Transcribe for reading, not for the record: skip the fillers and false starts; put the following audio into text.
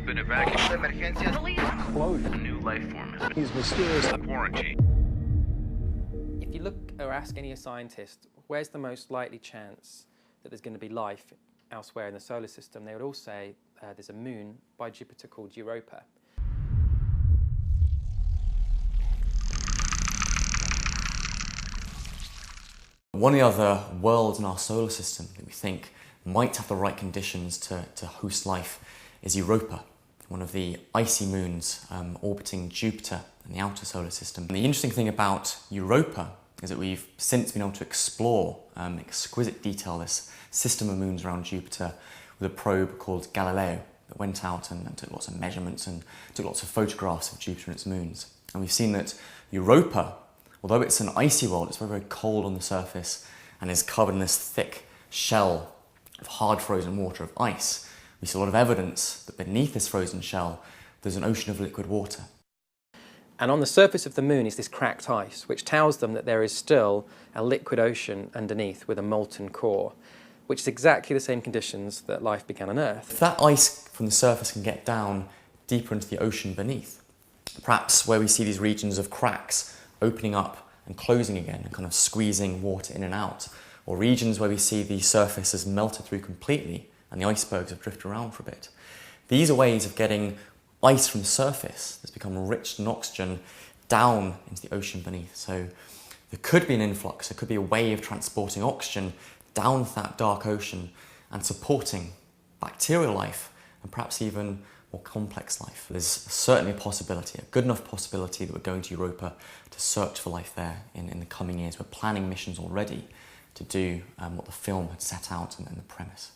been evacuated. Closed. A new life form has been mysterious quarantine. If you look or ask any scientist, where's the most likely chance that there's going to be life elsewhere in the solar system, they would all say there's a moon by Jupiter called Europa. One of the other worlds in our solar system that we think might have the right conditions to host life is Europa, one of the icy moons orbiting Jupiter in the outer solar system. And the interesting thing about Europa is that we've since been able to explore exquisite detail this system of moons around Jupiter with a probe called Galileo that went out and took lots of measurements and took lots of photographs of Jupiter and its moons. And we've seen that Europa, although it's an icy world, it's very, very cold on the surface and is covered in this thick shell of hard frozen water, of ice. We see a lot of evidence that beneath this frozen shell there's an ocean of liquid water. And on the surface of the moon is this cracked ice, which tells them that there is still a liquid ocean underneath with a molten core, which is exactly the same conditions that life began on Earth. If that ice from the surface can get down deeper into the ocean beneath, perhaps where we see these regions of cracks opening up and closing again and kind of squeezing water in and out, or regions where we see the surface has melted through completely and the icebergs have drifted around for a bit. These are ways of getting ice from the surface that's become rich in oxygen down into the ocean beneath. So there could be an influx, there could be a way of transporting oxygen down that dark ocean and supporting bacterial life and perhaps even more complex life. There's certainly a possibility, a good enough possibility, that we're going to Europa to search for life there in the coming years. We're planning missions already to do what the film had set out and the premise.